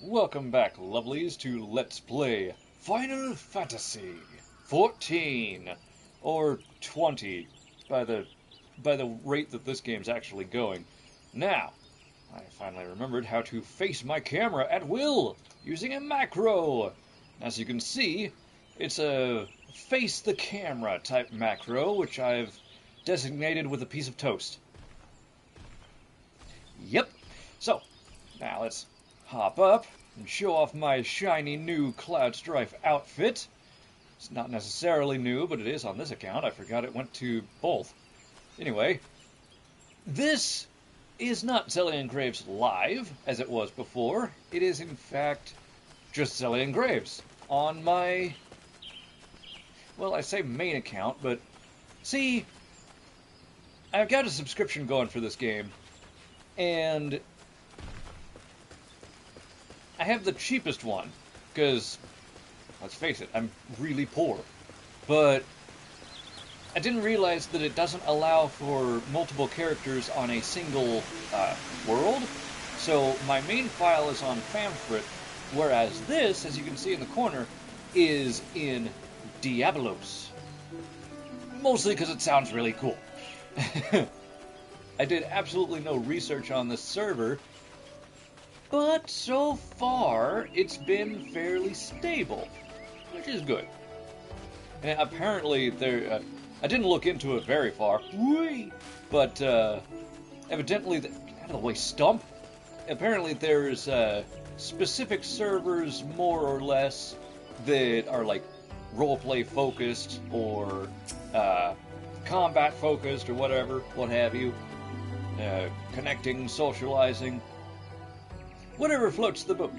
Welcome back, lovelies, to Let's Play Final Fantasy 14 or 20 by the rate that this game's actually going. Now, I finally remembered how to face my camera at will using a macro. As you can see, it's a face the camera type macro, which I've designated with a piece of toast. Yep. So, now let's hop up and show off my shiny new Cloud Strife outfit. It's not necessarily new, but it is on this account. I forgot it went to both. Anyway, this is not XelionGraves Live, as it was before. It is, in fact, just XelionGraves on my, well, I say main account, but see, I've got a subscription going for this game, and I have the cheapest one, because, let's face it, I'm really poor. But I didn't realize that it doesn't allow for multiple characters on a single world. So my main file is on Famfrit, whereas this, as you can see in the corner, is in Diablos. Mostly because it sounds really cool. I did absolutely no research on this server, but so far it's been fairly stable, which is good. And apparently there, I didn't look into it very far, but evidently, get out of the way, stump. Apparently there's specific servers, more or less, that are like roleplay focused or combat focused or whatever, what have you. Connecting, socializing. Whatever floats the boat.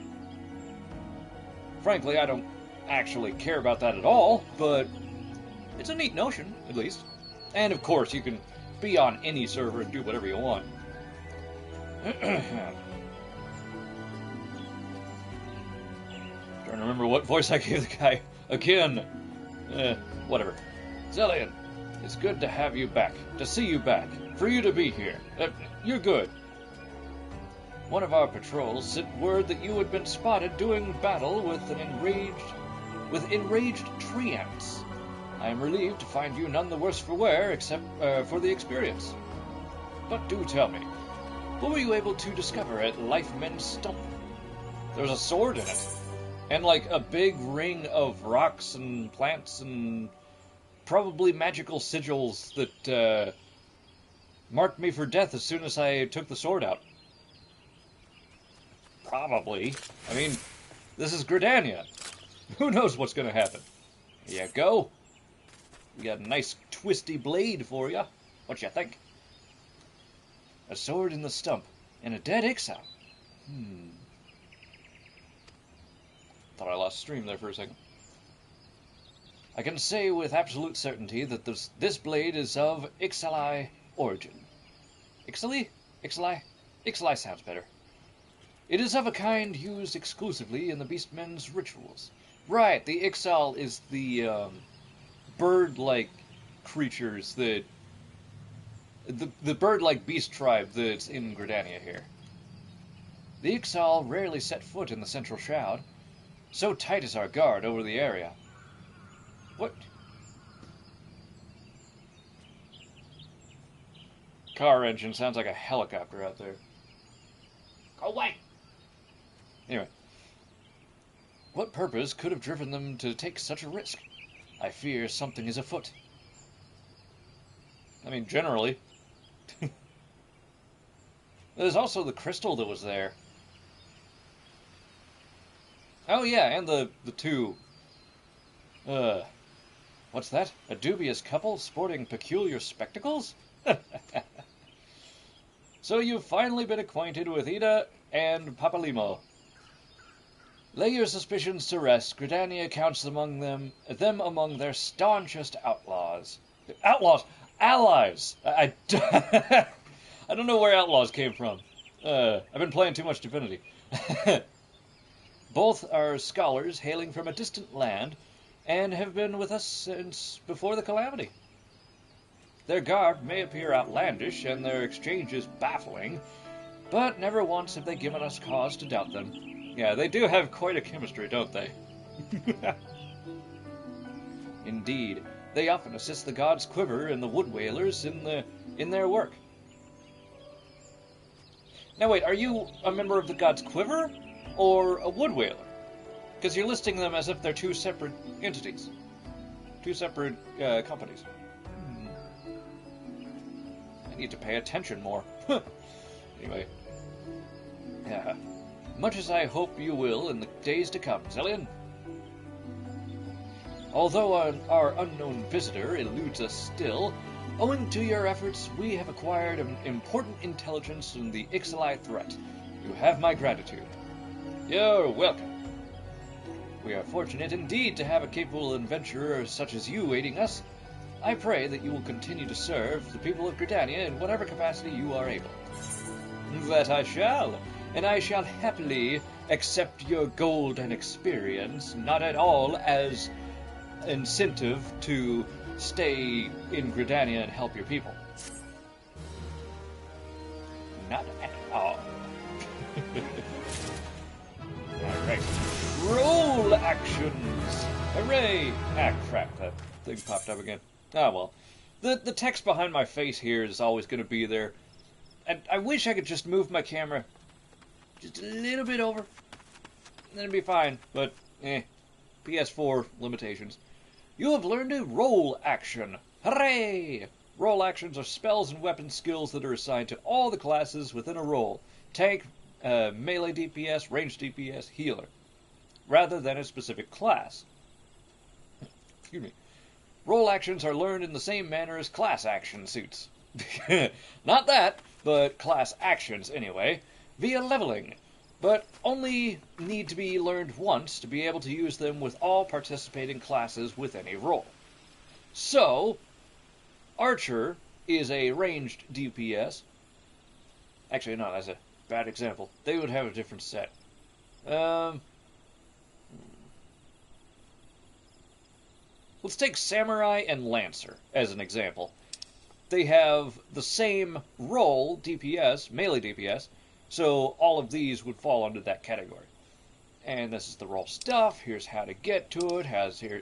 Frankly, I don't actually care about that at all, but it's a neat notion, at least. And of course, you can be on any server and do whatever you want. Trying to remember what voice I gave the guy again. Whatever. Xelion, it's good to have you back, to see you back, for you to be here. You're good. One of our patrols sent word that you had been spotted doing battle with enraged tree ants. I am relieved to find you none the worse for wear, except for the experience. But do tell me, what were you able to discover at Lifemen's Stump? There was a sword in it, and like a big ring of rocks and plants and probably magical sigils that marked me for death as soon as I took the sword out. Probably. I mean, this is Gridania. Who knows what's going to happen? Here you go. We got a nice twisty blade for you. What you think? A sword in the stump and a dead exile. Thought I lost stream there for a second. I can say with absolute certainty that this blade is of Ixali origin. Ixali? Ixali? Ixali sounds better. It is of a kind used exclusively in the beastmen's rituals. Right, the Ixal is the bird-like creatures that... The bird-like beast tribe that's in Gridania here. The Ixal rarely set foot in the Central Shroud. So tight is our guard over the area. What? Car engine sounds like a helicopter out there. Go away! Anyway, what purpose could have driven them to take such a risk? I fear something is afoot. I mean, generally. There's also the crystal that was there. Oh yeah, and the two... what's that? A dubious couple sporting peculiar spectacles? So you've finally been acquainted with Ida and Papalimo. Lay your suspicions to rest. Gridania counts among them among their staunchest outlaws. Outlaws? Allies! I don't know where outlaws came from. I've been playing too much Divinity. Both are scholars hailing from a distant land, and have been with us since before the calamity. Their garb may appear outlandish and their exchanges baffling, but never once have they given us cause to doubt them. Yeah, they do have quite a chemistry, don't they? Indeed, they often assist the gods Quiver and the Wood Whalers in their work. Now wait, are you a member of the gods Quiver or a Wood Whaler? Because you're listing them as if they're two separate entities. Two separate companies. I need to pay attention more. Anyway. Yeah. Much as I hope you will in the days to come, Xelion. Although our unknown visitor eludes us still, owing to your efforts, we have acquired an important intelligence on the XLI threat. You have my gratitude. You're welcome. We are fortunate indeed to have a capable adventurer such as you aiding us. I pray that you will continue to serve the people of Gridania in whatever capacity you are able. That I shall, and I shall happily accept your gold and experience, not at all as incentive to stay in Gridania and help your people. Not at all. Alright. Roll actions! Hooray! Ah, crap, that thing popped up again. Ah, well. The text behind my face here is always going to be there. And I wish I could just move my camera just a little bit over. Then it'd be fine, but PS4 limitations. You have learned a roll action. Hooray! Roll actions are spells and weapon skills that are assigned to all the classes within a roll. Tank, melee DPS, ranged DPS, healer. Rather than a specific class. Excuse me. Roll actions are learned in the same manner as class action suits. Not that, but class actions anyway, via leveling. But only need to be learned once to be able to use them with all participating classes with any role. So, Archer is a ranged DPS. Actually, no, that's a bad example. They would have a different set. Let's take Samurai and Lancer as an example. They have the same role, DPS, melee DPS, so all of these would fall under that category. And this is the role stuff. Here's how to get to it.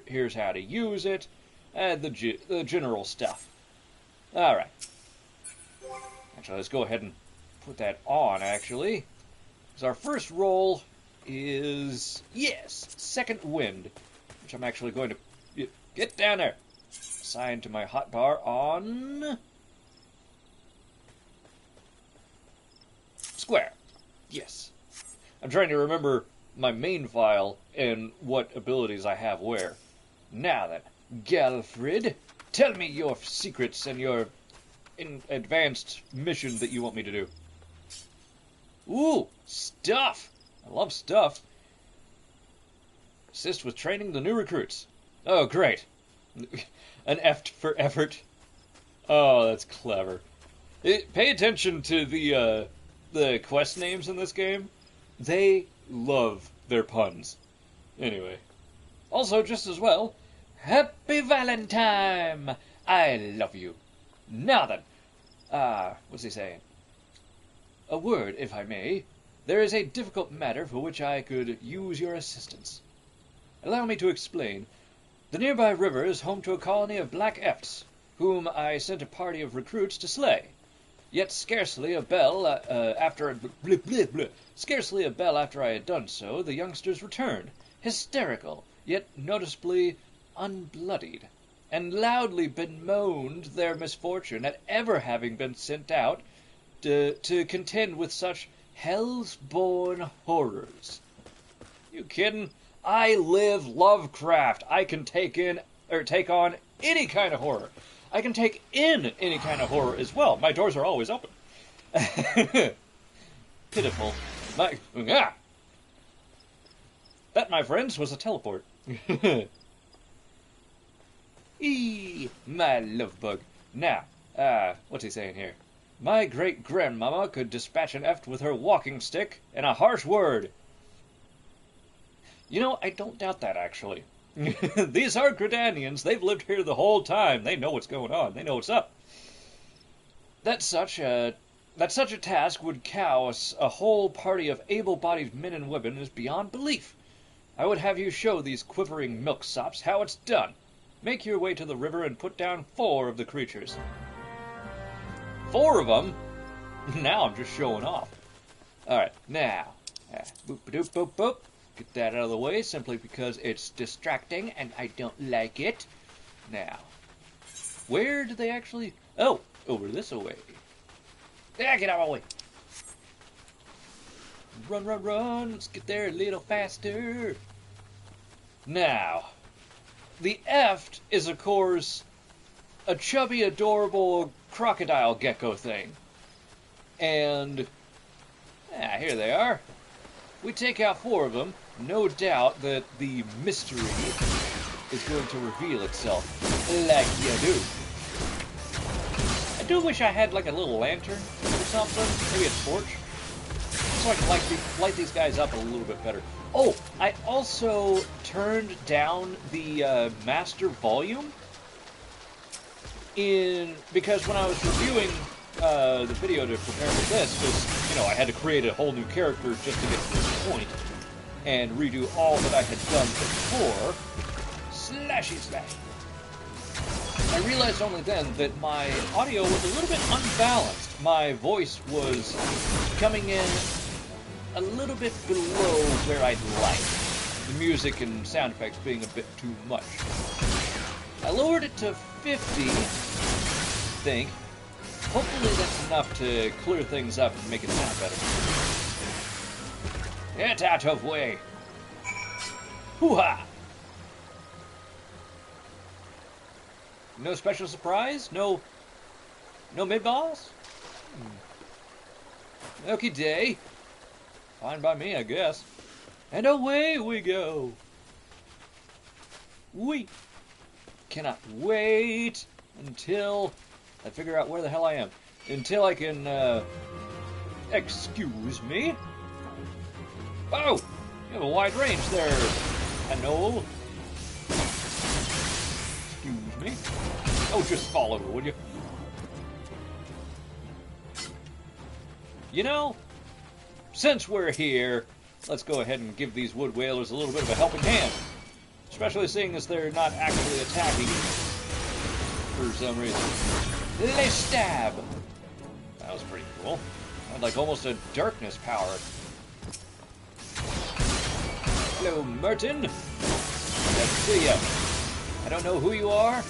Here's how to use it. And the general stuff. Alright. Actually, let's go ahead and put that on, actually. Because our first role is, yes, Second Wind. Which I'm actually going to get down there. Assign to my hotbar on Square. Yes. I'm trying to remember my main file and what abilities I have where. Now then, Galfrid, tell me your secrets and your advanced mission that you want me to do. Ooh, stuff! I love stuff. Assist with training the new recruits. Oh, great. An F for effort. Oh, that's clever. Pay attention to the quest names in this game. They love their puns. Anyway. Also, just as well, Happy Valentine! I love you. Now then. What's he saying? A word, if I may. There is a difficult matter for which I could use your assistance. Allow me to explain. The nearby river is home to a colony of black efts, whom I sent a party of recruits to slay. Yet scarcely a bell after I had done so, the youngsters returned, hysterical, yet noticeably unbloodied, and loudly bemoaned their misfortune at ever having been sent out to contend with such hell's-born horrors. You kidding? I live Lovecraft. I can take on any kind of horror. I can take in any kind of horror as well. My doors are always open. Pitiful. That, my friends, was a teleport. My love bug. Now, what's he saying here? My great-grandmama could dispatch an eft with her walking stick and a harsh word. You know, I don't doubt that, actually. These are Gridanians. They've lived here the whole time. They know what's going on. They know what's up. That such a task would cow a whole party of able-bodied men and women is beyond belief. I would have you show these quivering milksops how it's done. Make your way to the river and put down 4 of the creatures. 4 of them? Now I'm just showing off. Alright, now. Boop, boop, boop, boop. Get that out of the way, simply because it's distracting and I don't like it. Now, where did they actually... Oh, over this way. Yeah, get out of my way. Run, run, run. Let's get there a little faster. Now, the eft is, of course, a chubby, adorable crocodile gecko thing. And, here they are. We take out 4 of them. No doubt that the mystery is going to reveal itself like you do. I do wish I had like a little lantern or something, maybe a torch, so I can light these guys up a little bit better. Oh, I also turned down the master volume because when I was reviewing the video to prepare for this, because, you know, I had to create a whole new character just to get to this point, and redo all that I had done before. Slashy slash. I realized only then that my audio was a little bit unbalanced. My voice was coming in a little bit below where I'd like. The music and sound effects being a bit too much. I lowered it to 50, I think. Hopefully that's enough to clear things up and make it sound better. Get out of the way! Hoo-ha! No special surprise? No mid-boss? Okie day. Fine by me, I guess. And away we go! We cannot wait until I figure out where the hell I am. Until I can, excuse me? Oh! You have a wide range there, Anole. Excuse me. Oh, just follow me, would you? You know, since we're here, let's go ahead and give these wood whalers a little bit of a helping hand. Especially seeing as they're not actually attacking for some reason. They stab! That was pretty cool. Had like almost a darkness power. Hello, Merton. Good to see you. I don't know who you are or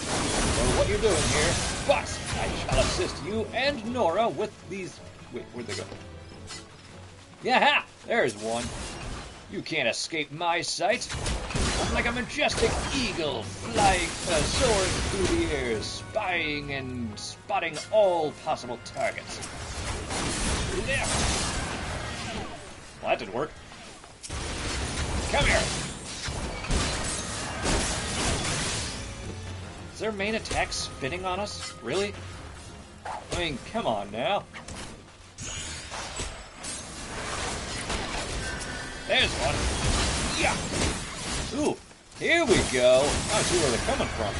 what you're doing here, but I shall assist you and Nora with these... Wait, where'd they go? Yaha! There's one. You can't escape my sight. I'm like a majestic eagle, flying, soaring through the air, spying and spotting all possible targets. Left. Well, that didn't work. Come here. Is their main attack spitting on us? Really? I mean, come on now. There's one. Yeah. Ooh, here we go. I see where they're coming from.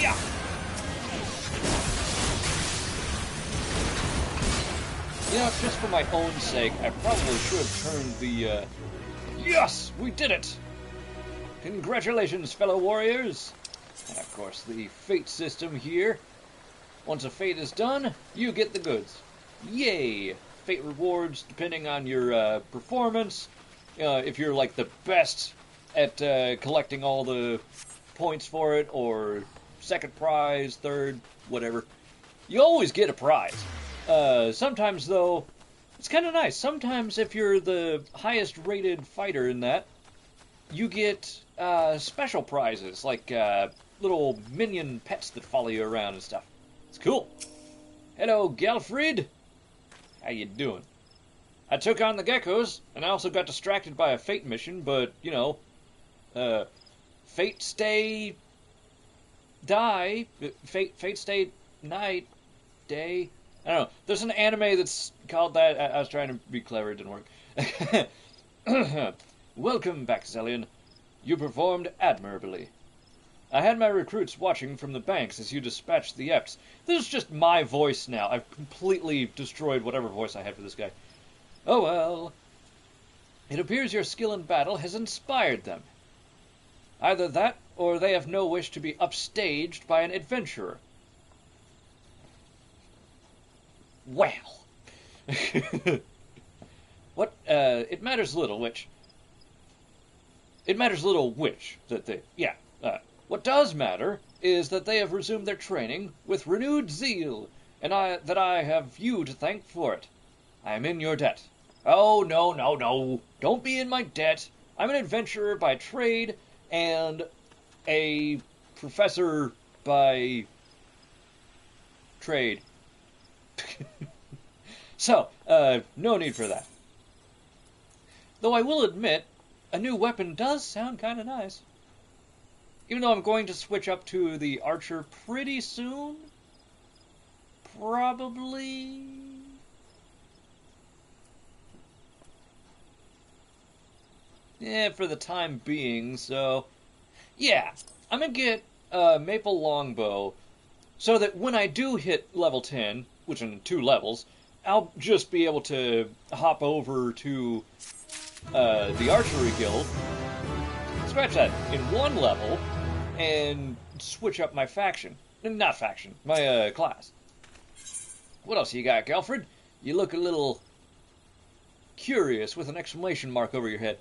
Yeah. You know, just for my own sake, I probably should have turned the, Yes! We did it! Congratulations, fellow warriors! And of course, the fate system here. Once a fate is done, you get the goods. Yay! Fate rewards depending on your performance. If you're like the best at collecting all the points for it, or second prize, third, whatever, you always get a prize. Sometimes, though, it's kind of nice. Sometimes if you're the highest rated fighter in that, you get special prizes, like little minion pets that follow you around and stuff. It's cool. Hello, Gelfried. How you doing? I took on the geckos, and I also got distracted by a fate mission, but, you know, fate stay die, fate stay night, day. I don't know. There's an anime that's called that. I was trying to be clever, it didn't work. Welcome back, Xelion. You performed admirably. I had my recruits watching from the banks as you dispatched the Epts. This is just my voice now. I've completely destroyed whatever voice I had for this guy. Oh well. It appears your skill in battle has inspired them. Either that, or they have no wish to be upstaged by an adventurer. Well. What, it matters little which. It matters little which that they, what does matter is that they have resumed their training with renewed zeal, and that I have you to thank for it. I am in your debt. Oh, no, no, no. Don't be in my debt. I'm an adventurer by trade and a professor by trade. So, no need for that. Though I will admit, a new weapon does sound kind of nice. Even though I'm going to switch up to the archer pretty soon. Probably. Yeah, for the time being, so. Yeah, I'm going to get a maple longbow so that when I do hit level 10, which in 2 levels, I'll just be able to hop over to the archery guild, scratch that, in 1 level, and switch up my faction. Not faction, my class. What else you got, Galfred? You look a little curious with an exclamation mark over your head.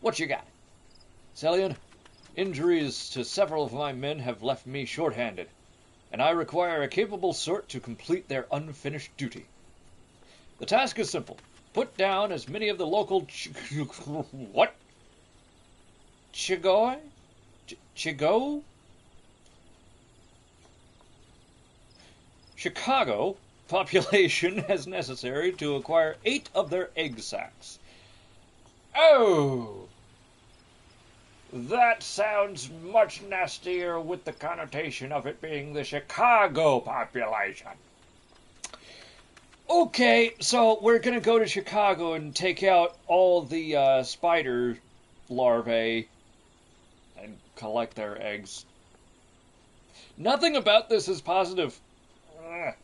What you got? Xelion, injuries to several of my men have left me short-handed, and I require a capable sort to complete their unfinished duty. The task is simple. Put down as many of the local what? Chigo Chicago population as necessary to acquire 8 of their egg sacs. Oh! That sounds much nastier with the connotation of it being the Chicago population. Okay, so we're gonna go to Chicago and take out all the spider larvae and collect their eggs. Nothing about this is positive. Ugh.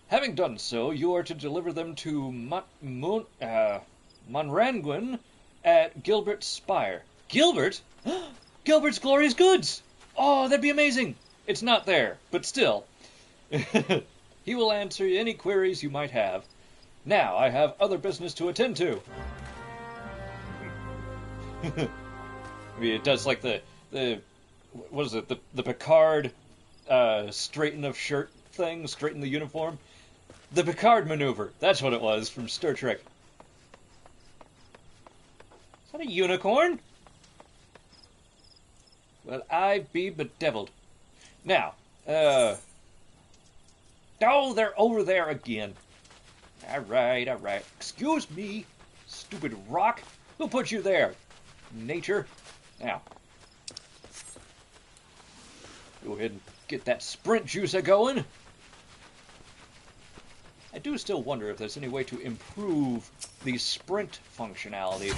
Having done so, you are to deliver them to Monranguin at Gilbert's Spire. Gilbert? Gilbert's Glorious Goods! Oh, that'd be amazing! It's not there, but still. He will answer any queries you might have. Now, I have other business to attend to. I mean, it does like the what is it, the Picard straighten of shirt thing, straighten the uniform? The Picard maneuver, that's what it was from Star Trek. Is that a unicorn? Well, I be bedeviled. Now, oh, they're over there again. Alright, alright. Excuse me, stupid rock. Who put you there? Nature. Now, go ahead and get that sprint juice a-going. I do still wonder if there's any way to improve the sprint functionality.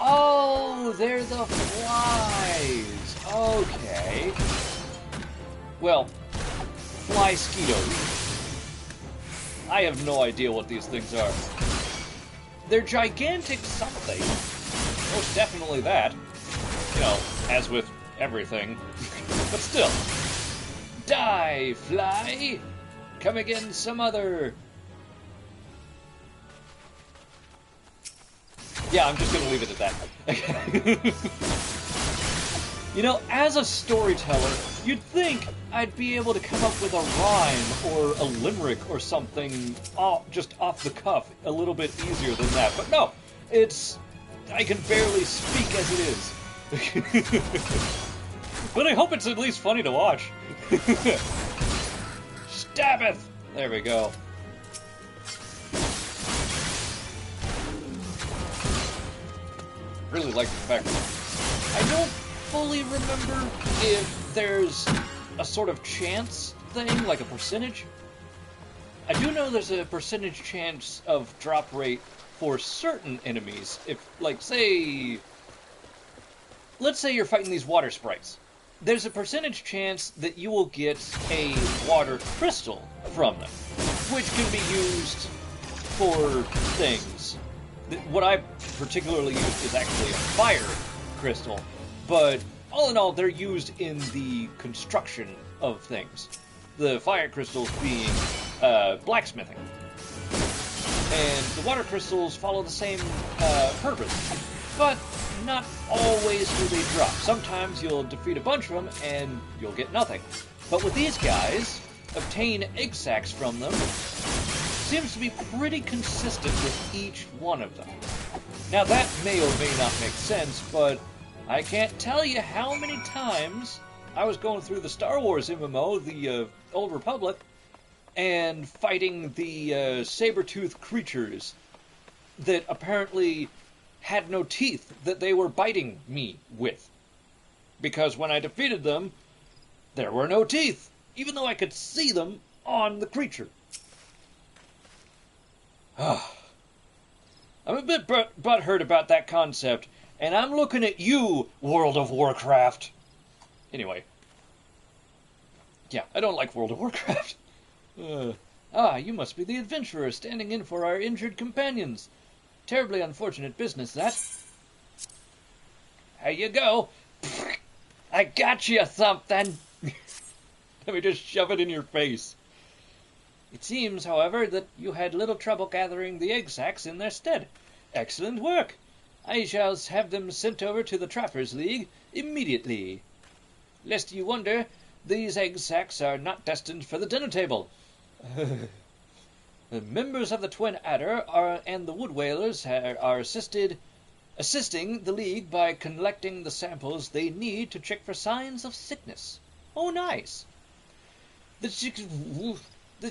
Oh, they're the flies. Okay. Well, fly skeetos. I have no idea what these things are. They're gigantic something. Most definitely that. You know, as with everything. But still. Die, fly! Come again some other... Yeah, I'm just gonna leave it at that. You know, as a storyteller, you'd think I'd be able to come up with a rhyme or a limerick or something just off the cuff a little bit easier than that. But no, I can barely speak as it is. But I hope it's at least funny to watch. Stabbeth! There we go. Really like the fact that I don't fully remember if there's a sort of chance thing, like a percentage. I do know there's a percentage chance of drop rate for certain enemies. If, like, say, let's say you're fighting these water sprites. There's a percentage chance that you will get a water crystal from them, which can be used for things. What I particularly use is actually a fire crystal, but all in all, they're used in the construction of things. The fire crystals being blacksmithing. And the water crystals follow the same purpose, but not always do they drop. Sometimes you'll defeat a bunch of them and you'll get nothing. But with these guys, obtain egg sacs from them seems to be pretty consistent with each one of them. Now that may or may not make sense, but I can't tell you how many times I was going through the Star Wars MMO, the Old Republic, and fighting the saber-toothed creatures that apparently had no teeth that they were biting me with. Because when I defeated them, there were no teeth, even though I could see them on the creature. I'm a bit butthurt about that concept, and I'm looking at you, World of Warcraft. Anyway. Yeah, I don't like World of Warcraft. You must be the adventurer standing in for our injured companions. Terribly unfortunate business, that. There you go. I got you something. Let me just shove it in your face. It seems, however, that you had little trouble gathering the egg sacs in their stead. Excellent work. I shall have them sent over to the Trappers' League immediately. Lest you wonder, these egg sacs are not destined for the dinner table. The members of the Twin Adder and the Wood Whalers are assisting the League by collecting the samples they need to check for signs of sickness. Oh, nice. The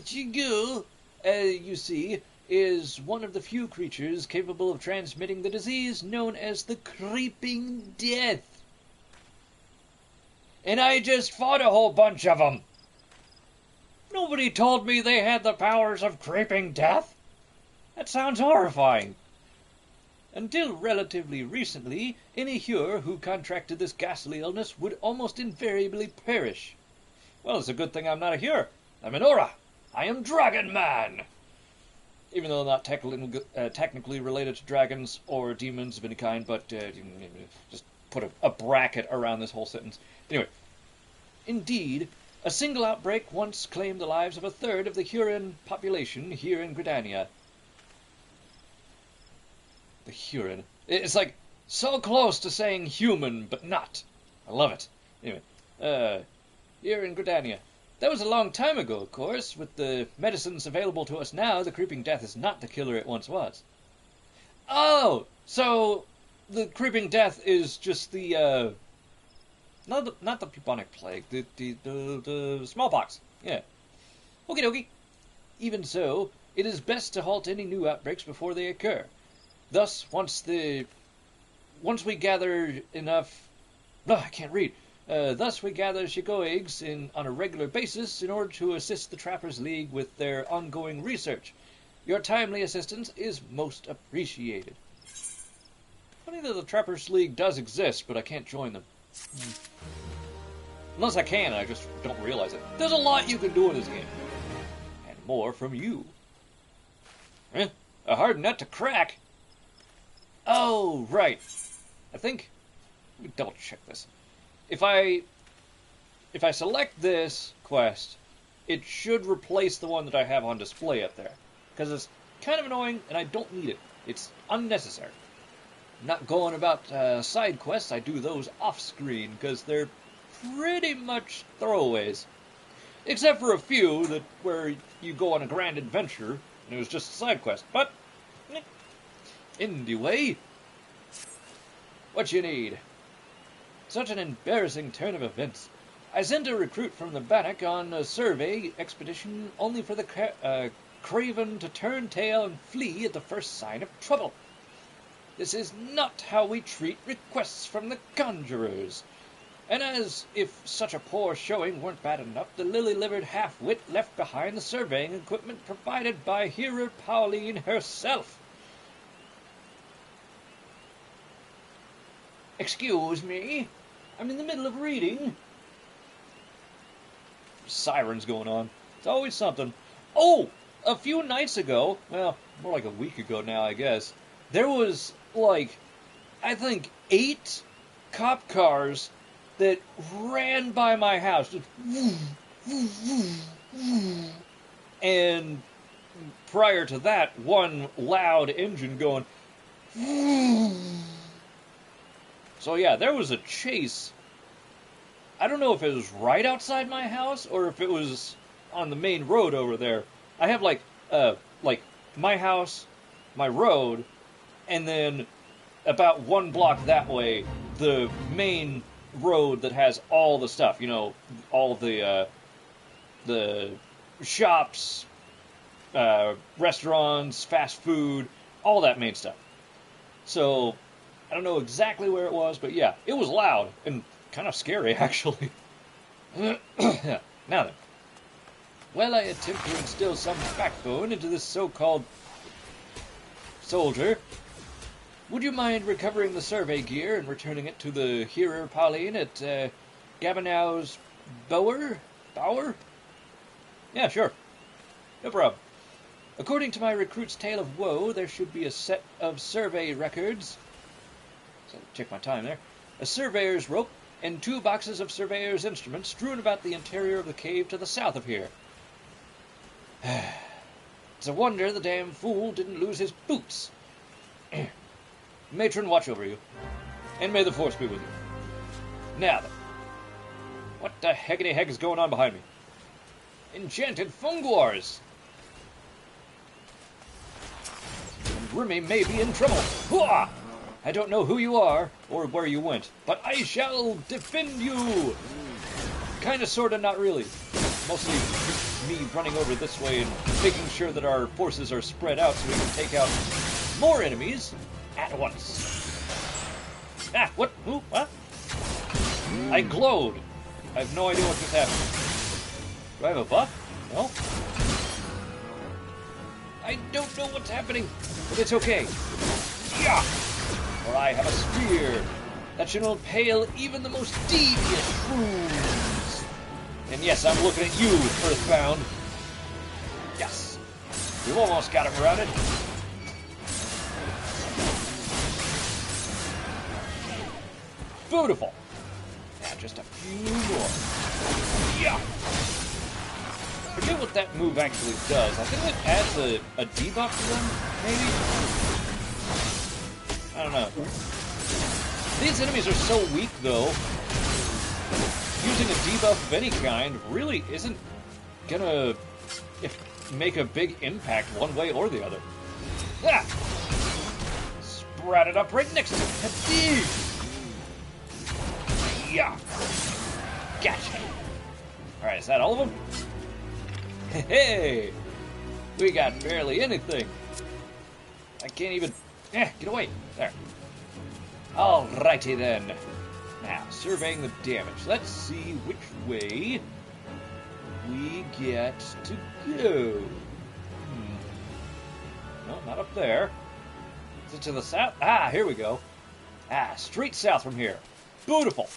Chigu, you see, is one of the few creatures capable of transmitting the disease known as the Creeping Death. And I just fought a whole bunch of them. Nobody told me they had the powers of Creeping Death. That sounds horrifying. Until relatively recently, any Hure who contracted this ghastly illness would almost invariably perish. Well, it's a good thing I'm not a Hure. I'm an Aura. I am Dragon Man. Even though not technically related to dragons or demons of any kind, but just put a bracket around this whole sentence. Anyway, indeed, a single outbreak once claimed the lives of a third of the Huron population here in Gridania. The Huron. It's like so close to saying human, but not. I love it. Anyway, here in Gridania. That was a long time ago, of course. With the medicines available to us now, the Creeping Death is not the killer it once was. Oh, so the Creeping Death is just the not the bubonic plague, the smallpox. Yeah. Okie dokie. Even so, it is best to halt any new outbreaks before they occur. Thus, once we gather enough... I can't read. Thus we gather Chigo eggs on a regular basis in order to assist the Trappers' League with their ongoing research. Your timely assistance is most appreciated. Funny that the Trappers' League does exist, but I can't join them. Unless I can, I just don't realize it. There's a lot you can do in this game. And more from you. A hard nut to crack. Oh, right. I think... Let me double check this. If I select this quest, it should replace the one that I have on display up there. Because it's kind of annoying, and I don't need it. It's unnecessary. I'm not going about side quests. I do those off-screen, because they're pretty much throwaways. Except for a few where you go on a grand adventure, and it was just a side quest. But, anyway, what you need? Such an embarrassing turn of events. I sent a recruit from the Bannock on a survey expedition only for the craven to turn tail and flee at the first sign of trouble. This is not how we treat requests from the conjurers. And as if such a poor showing weren't bad enough, the lily-livered half-wit left behind the surveying equipment provided by Hero Pauline herself. Excuse me? I'm in the middle of reading. Sirens going on. It's always something. Oh! A few nights ago, well, more like a week ago now, I guess, there was, like, I think 8 cop cars that ran by my house. Just and prior to that, one loud engine going. So yeah, there was a chase. I don't know if it was right outside my house or if it was on the main road over there. I have like my house, my road, and then about 1 block that way, the main road that has all the stuff, you know, all of the shops, restaurants, fast food, all that main stuff. So, I don't know exactly where it was, but yeah, it was loud and kind of scary, actually. Now then. While I attempt to instill some backbone into this so-called soldier, would you mind recovering the survey gear and returning it to the Hearer Pauline at Gabinow's Bower? Yeah, sure. No problem. According to my recruit's tale of woe, there should be a set of survey records. So check my time there. A surveyor's rope and 2 boxes of surveyor's instruments strewn about the interior of the cave to the south of here. It's a wonder the damn fool didn't lose his boots. Matron, watch over you. And may the force be with you. Now then. What the heckity heck is going on behind me? Enchanted funguars! And Grimmy may be in trouble. Hooah! I don't know who you are, or where you went, but I shall defend you! Kinda, sorta, not really. Mostly me running over this way and making sure that our forces are spread out so we can take out more enemies at once. Ah, what? Who? What? I glowed. I have no idea what just happened. Do I have a buff? No? I don't know what's happening, but it's okay. Yeah! For I have a spear that should impale even the most devious shrews. And yes, I'm looking at you, Earthbound. Yes. We've almost got him routed. Beautiful. Now just a few more. Yeah. I forget what that move actually does. I think it adds a debuff to them, maybe? I don't know. These enemies are so weak, though. Using a debuff of any kind really isn't gonna make a big impact one way or the other. Ah! Sprouted up right next to me. Yeah. Gotcha. Alright, is that all of them? Hey! We got barely anything. I can't even... get away. There. Alrighty then. Now, surveying the damage. Let's see which way we get to go. No, not up there. Is it to the south? Ah, here we go. Ah, straight south from here. Beautiful.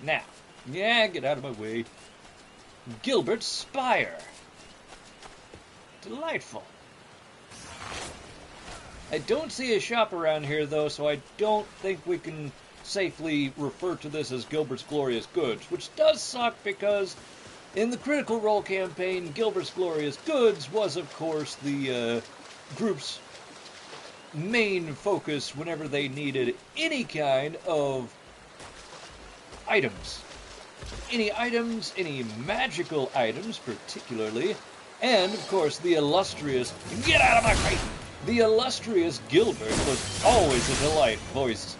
Now, yeah, get out of my way. Gilbert's Spire. Delightful. I don't see a shop around here, though, so I don't think we can safely refer to this as Gilbert's Glorious Goods, which does suck because in the Critical Role campaign, Gilbert's Glorious Goods was, of course, the group's main focus whenever they needed any kind of items. Any items, any magical items particularly, and, of course, the illustrious... Get out of my face! The illustrious Gilbert was always a delight, voiced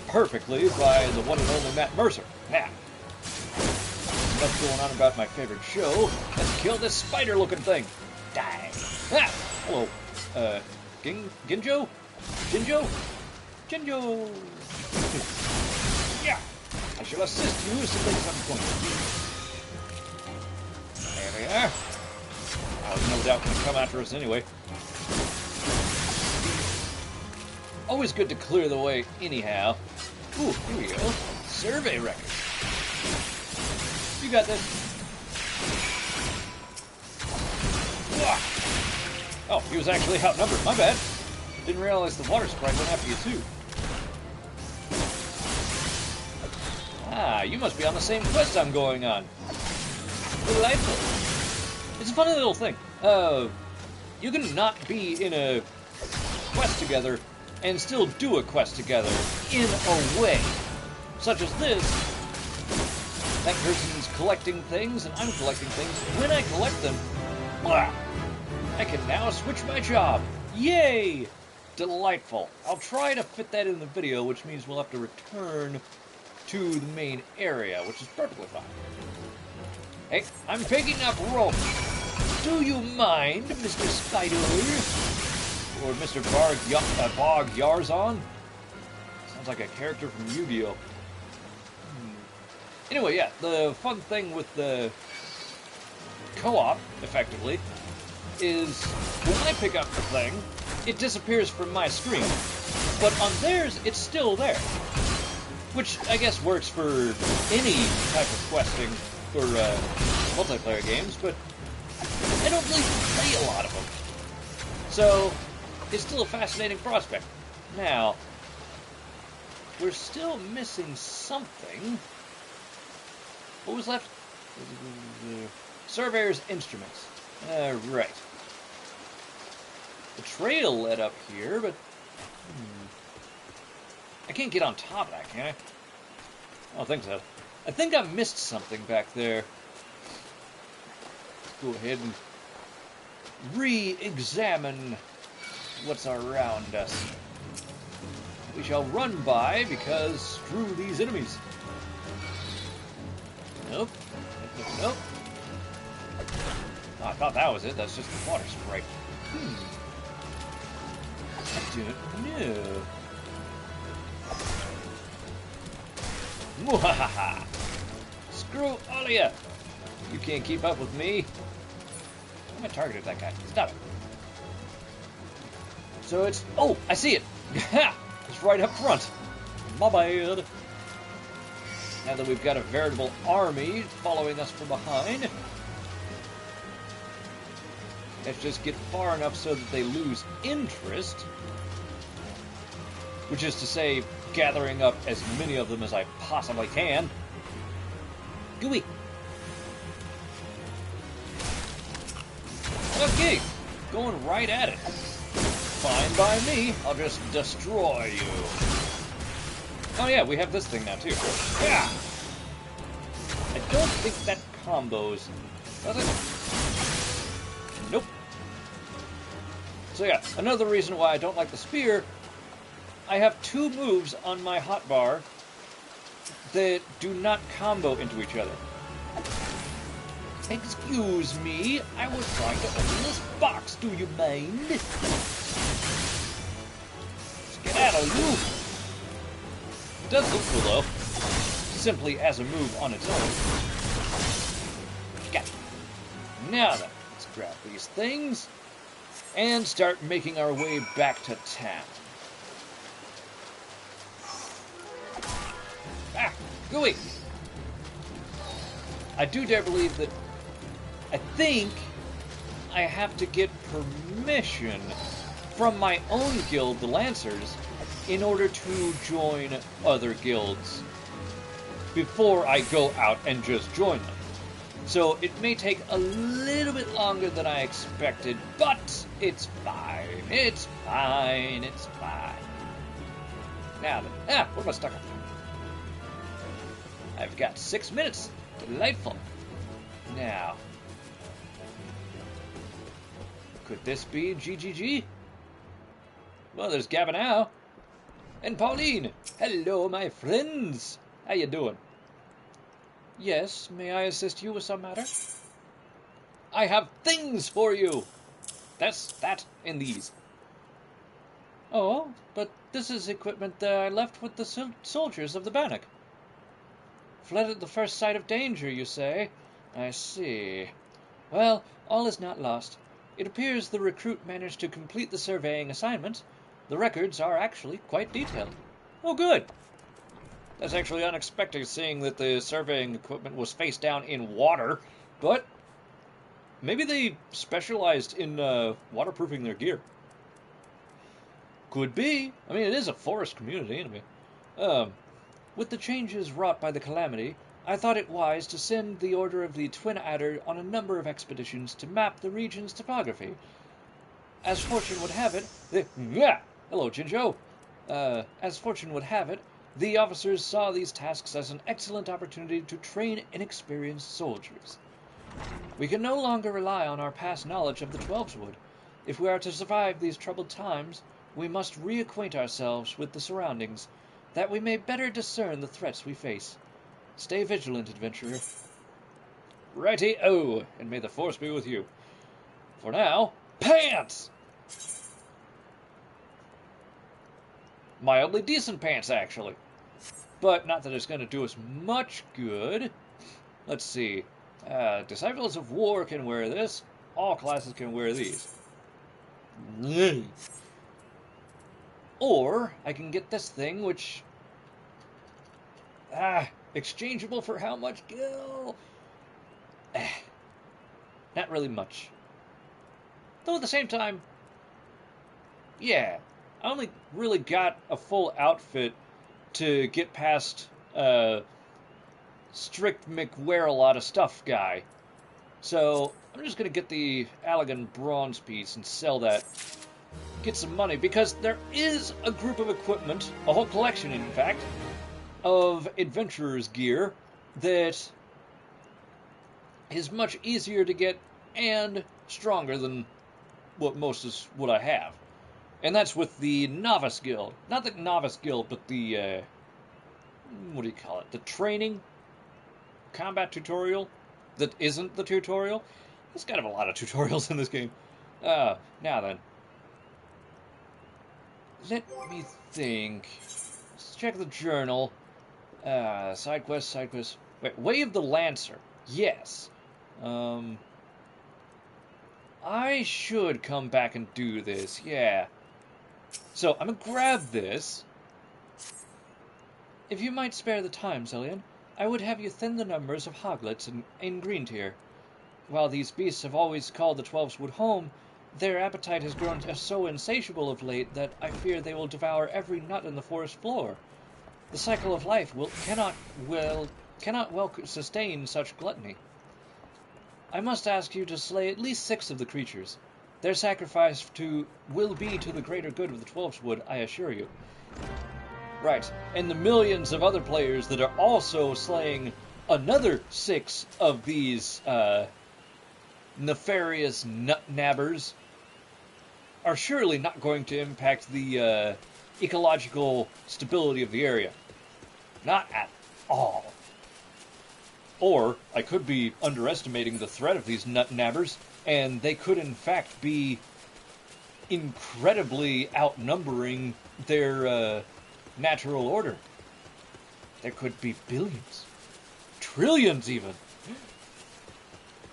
perfectly by the one and only Matt Mercer. Now, what's going on about my favorite show? Let's kill this spider-looking thing. Die. Ah! Hello. Ginjo? Jinjo? Jinjo! Yeah! I shall assist you simply at some point. There we are. I was no doubt going to come after us anyway. Always good to clear the way anyhow. Ooh, here we go. Survey record. You got this. Oh, he was actually outnumbered. My bad. Didn't realize the water sprite went after you too. Ah, you must be on the same quest I'm going on. Delightful. It's a funny little thing. You can not be in a quest together and still do a quest together in a way. Such as this. That person's collecting things and I'm collecting things. When I collect them, blah, I can now switch my job. Yay! Delightful. I'll try to fit that in the video, which means we'll have to return to the main area, which is perfectly fine. Hey, I'm picking up rope. Do you mind, Mr. Spider? Or Mr. Bog Yarzon? Sounds like a character from Yu-Gi-Oh! Anyway, yeah, the fun thing with the co-op, effectively, is when I pick up the thing, it disappears from my screen. But on theirs, it's still there. Which I guess works for any type of questing for multiplayer games, but I don't really play a lot of them. So, it's still a fascinating prospect. Now, we're still missing something. What was left? Surveyor's instruments. Right. The trail led up here, but I can't get on top of that, can I? I don't think so. I think I missed something back there. Let's go ahead and re-examine what's around us. We shall run by, because screw these enemies. Nope. Nope. Oh, I thought that was it. That's just the water sprite. I don't know. Mwahaha! Screw all of you! You can't keep up with me. I'm gonna target that guy. Stop it. So it's... Oh! I see it! Ha! It's right up front. My bad. Now that we've got a veritable army following us from behind, let's just get far enough so that they lose interest. Which is to say, gathering up as many of them as I possibly can. Gooey! Okay, going right at it. Fine by me, I'll just destroy you. Oh yeah, we have this thing now too. Yeah! I don't think that combos. Does it? Nope. So yeah, another reason why I don't like the spear, I have two moves on my hotbar that do not combo into each other. Excuse me, I was trying to open this box, do you mind? Skedaddle, you! It does look cool though, simply as a move on its own. Got it. Now then, let's grab these things and start making our way back to town. Ah, gooey! I do dare believe that I think I have to get permission from my own guild, the Lancers, in order to join other guilds before I go out and just join them. So it may take a little bit longer than I expected, but it's fine. It's fine. It's fine. Now then, what am I stuck on? I've got 6 minutes. Delightful. Now, could this be GGG? Well, there's Gavin now. And Pauline. Hello, my friends. How you doing? Yes, may I assist you with some matter? I have things for you. That's that in these. Oh, but this is equipment that I left with the soldiers of the Bannock. Fled at the first sight of danger, you say? I see. Well, all is not lost. It appears the recruit managed to complete the surveying assignment. The records are actually quite detailed. Oh, good. That's actually unexpected, seeing that the surveying equipment was face down in water. But maybe they specialized in waterproofing their gear. Could be. I mean, it is a forest community, anyway. With the changes wrought by the calamity, I thought it wise to send the Order of the Twin Adder on a number of expeditions to map the region's topography. As fortune would have it, hello, Jinjo. As fortune would have it, the officers saw these tasks as an excellent opportunity to train inexperienced soldiers. We can no longer rely on our past knowledge of the Twelveswood. If we are to survive these troubled times, we must reacquaint ourselves with the surroundings, that we may better discern the threats we face. Stay vigilant, adventurer. Righty-o, and may the force be with you. For now, pants! Mildly decent pants, actually. But not that it's going to do us much good. Let's see. Disciples of War can wear this. All classes can wear these. Or I can get this thing, which... exchangeable for how much gil? Not really much. Though at the same time, yeah, I only really got a full outfit to get past strict McWear-a-lot-of-stuff guy. So I'm just going to get the Allegan bronze piece and sell that. Get some money, because there is a group of equipment, a whole collection in fact, of adventurer's gear that is much easier to get and stronger than what I have. And that's with the Novice Guild. Not the Novice Guild, but the, what do you call it? The training combat tutorial that isn't the tutorial. There's kind of a lot of tutorials in this game. Now then. Let me think. Let's check the journal. Side quest. Wait, Way of the Lancer. Yes. I should come back and do this, yeah. So, I'm gonna grab this. If you might spare the time, Xelion, I would have you thin the numbers of hoglets in Green Tier. While these beasts have always called the Twelveswood home, their appetite has grown so insatiable of late that I fear they will devour every nut in the forest floor. The cycle of life cannot well sustain such gluttony. I must ask you to slay at least 6 of the creatures. Their sacrifice will be to the greater good of the Twelveswood, I assure you. Right, and the millions of other players that are also slaying another 6 of these nefarious nut-nabbers are surely not going to impact the ecological stability of the area. Not at all. Or I could be underestimating the threat of these nut-nabbers, and they could in fact be incredibly outnumbering their natural order. There could be billions. Trillions, even.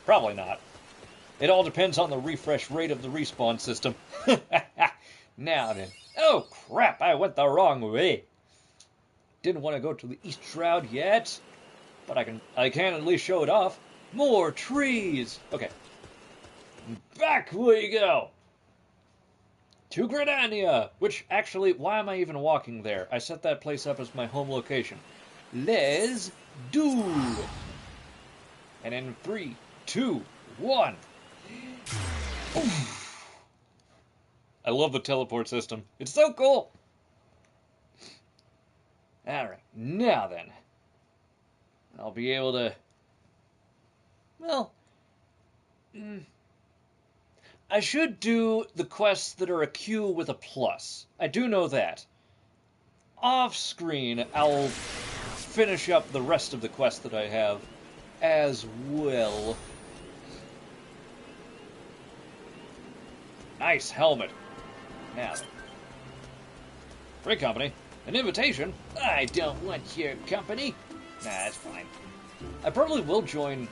Probably not. It all depends on the refresh rate of the respawn system. Now then. Oh, crap, I went the wrong way. Didn't want to go to the East Shroud yet, but I can at least show it off. More trees. Okay. Back we go. To Gridania, which actually, why am I even walking there? I set that place up as my home location. Let's do. And in 3, 2, 1. I love the teleport system. It's so cool. Alright, now then. I'll be able to... Well... I should do the quests that are a queue with a plus. I do know that. Off screen, I'll finish up the rest of the quests that I have as well. Nice helmet. Now, free company. An invitation? I don't want your company. Nah, that's fine. I probably will join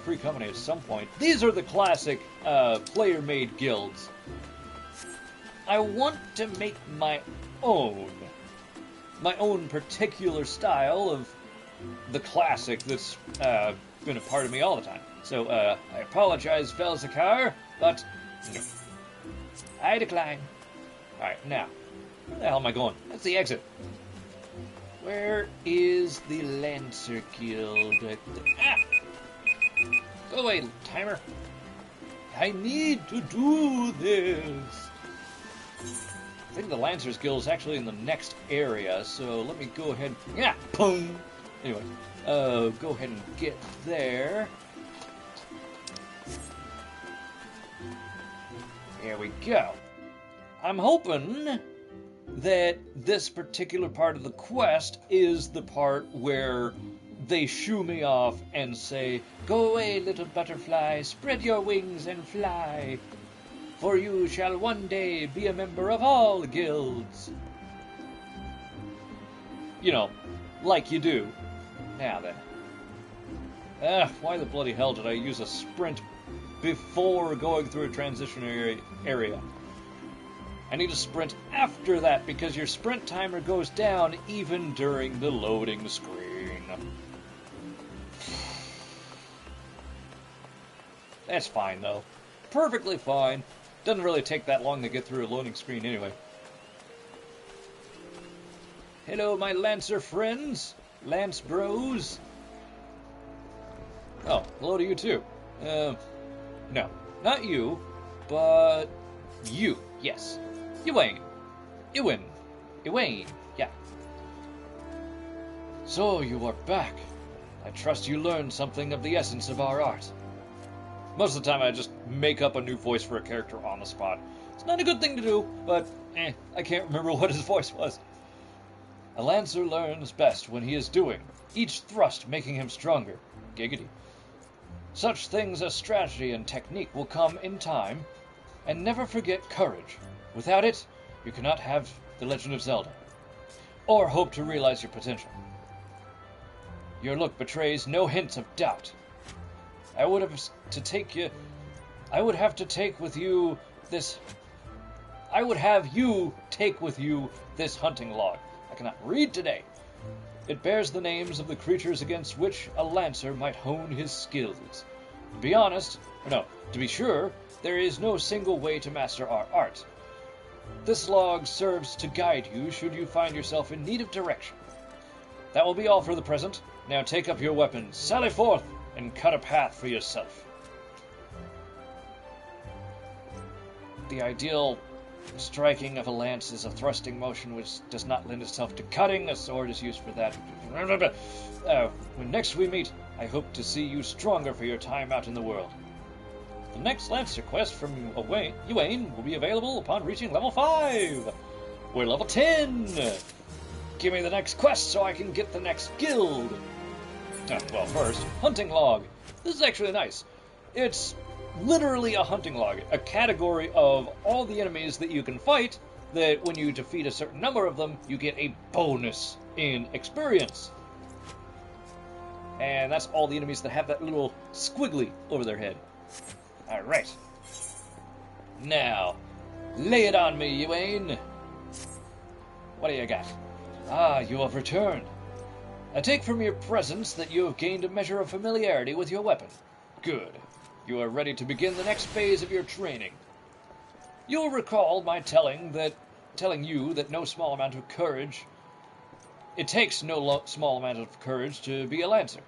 free company at some point. These are the classic player-made guilds. I want to make my own. my own particular style of the classic that's been a part of me all the time. So I apologize, Velzakar, but no. I decline. Alright, now, where the hell am I going? That's the exit. Where is the Lancer Guild? Ah! Go away, timer. I need to do this. I think the Lancers Guild is actually in the next area, so let me go ahead. Yeah, boom. Anyway, go ahead and get there. There we go. I'm hoping that this particular part of the quest is the part where they shoo me off and say, "Go away, little butterfly, spread your wings and fly, for you shall one day be a member of all guilds." You know, like you do. Now then. Why the bloody hell did I use a sprint before going through a transitionary area? I need to sprint after that because your sprint timer goes down even during the loading screen. That's fine, though. Perfectly fine. Doesn't really take that long to get through a loading screen anyway. Hello, my Lancer friends. Lance bros. Oh, hello to you, too. No. Not you, but you. Yes. Ewain. Ewain. Yeah. So, you are back. I trust you learned something of the essence of our art. Most of the time I just make up a new voice for a character on the spot. It's not a good thing to do, but I can't remember what his voice was. A Lancer learns best when he is doing, each thrust making him stronger. Giggity. Such things as strategy and technique will come in time, and never forget courage. Without it, you cannot have The Legend of Zelda, or hope to realize your potential. Your look betrays no hint of doubt. I would have to take you with you this hunting log. I cannot read today. It bears the names of the creatures against which a Lancer might hone his skills. To be sure, there is no single way to master our art. This log serves to guide you should you find yourself in need of direction. That will be all for the present. Now take up your weapons, sally forth, and cut a path for yourself. The ideal striking of a lance is a thrusting motion which does not lend itself to cutting. A sword is used for that. When next we meet, I hope to see you stronger for your time out in the world. The next Lancer quest from Ewain will be available upon reaching level 5. We're level 10. Give me the next quest so I can get the next guild. Well, first, hunting log. This is actually nice. It's literally a hunting log, a category of all the enemies that you can fight, that when you defeat a certain number of them, you get a bonus in experience. And that's all the enemies that have that little squiggly over their head. Alright. Now, lay it on me, Ewain. What do you got? Ah, you have returned. I take from your presence that you have gained a measure of familiarity with your weapon. Good. You are ready to begin the next phase of your training. You will recall my telling you that no small amount of courage... It takes no small amount of courage to be a Lancer.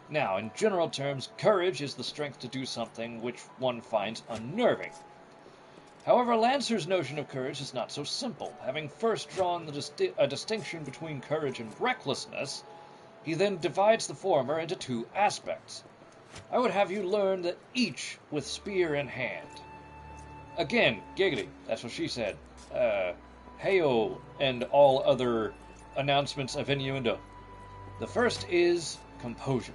Now, in general terms, courage is the strength to do something which one finds unnerving. However, Lancer's notion of courage is not so simple. Having first drawn a distinction between courage and recklessness, he then divides the former into two aspects. I would have you learn that each with spear in hand. Again, giggity, that's what she said. Heyo, and all other announcements of innuendo. The first is composure.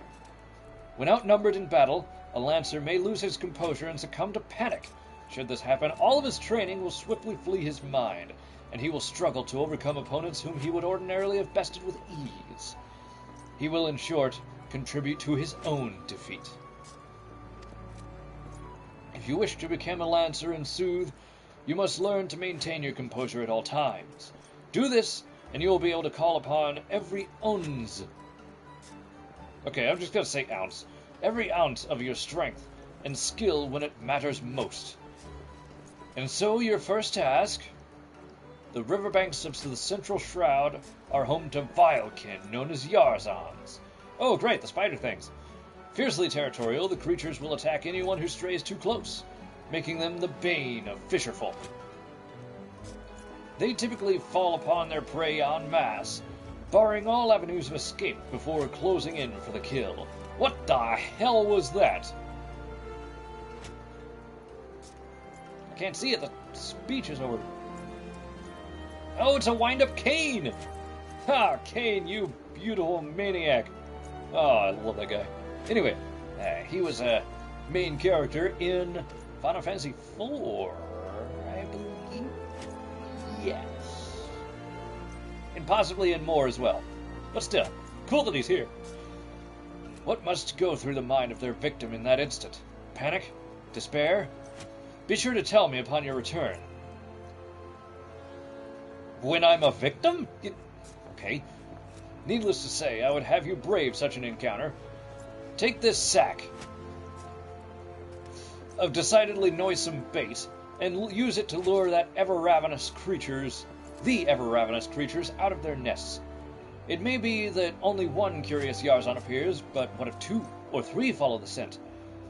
When outnumbered in battle, a Lancer may lose his composure and succumb to panic. Should this happen, all of his training will swiftly flee his mind, and he will struggle to overcome opponents whom he would ordinarily have bested with ease. He will, in short, contribute to his own defeat. If you wish to become a Lancer and soothe, you must learn to maintain your composure at all times. Do this, and you will be able to call upon every ounce. Okay, I'm just gonna say ounce. Every ounce of your strength and skill when it matters most. And so your first task... The riverbanks of the Central Shroud are home to vilekin known as Yarzons. Oh, great, the spider things. Fiercely territorial, the creatures will attack anyone who strays too close, making them the bane of fisherfolk. They typically fall upon their prey en masse, barring all avenues of escape before closing in for the kill. What the hell was that? I can't see it, the speech is over. Oh, it's a wind-up Cain! Ha, Cain, you beautiful maniac. Oh, I love that guy. Anyway, he was a main character in Final Fantasy IV, I believe. Yes. And possibly in more as well. But still, cool that he's here. What must go through the mind of their victim in that instant? Panic? Despair? Be sure to tell me upon your return. When I'm a victim? Okay. Needless to say, I would have you brave such an encounter. Take this sack of decidedly noisome bait and use it to lure the ever-ravenous creatures out of their nests. It may be that only one curious Yarzon appears, but what if 2 or 3 follow the scent?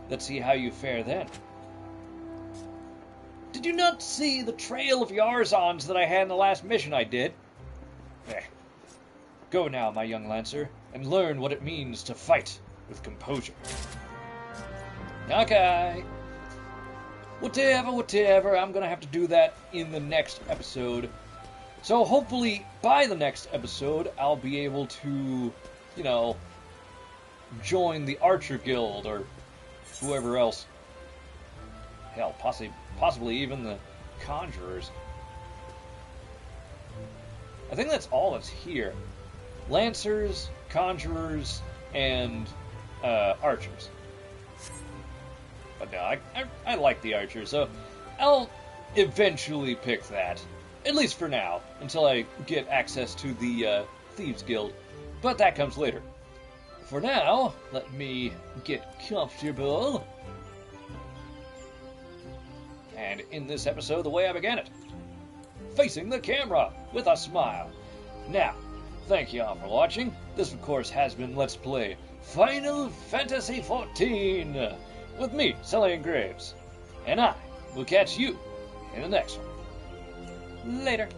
Let's see how you fare then. Did you not see the trail of Yarzons that I had in the last mission I did? Go now, my young Lancer, and learn what it means to fight with composure. Okay. Whatever. I'm going to have to do that in the next episode. So hopefully by the next episode, I'll be able to, join the Archer Guild or whoever else. Hell, possibly even the Conjurers. I think that's all that's here. Lancers, Conjurers, and Archers. But no, I like the Archers, so I'll eventually pick that. At least for now, until I get access to the Thieves Guild. But that comes later. For now, let me get comfortable. And in this episode, the way I began it. Facing the camera with a smile. Now, thank you all for watching. This, of course, has been Let's Play Final Fantasy XIV with me, XelionGraves. And I will catch you in the next one. Later.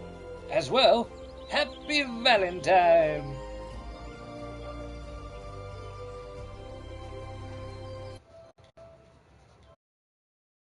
As well, happy Valentine!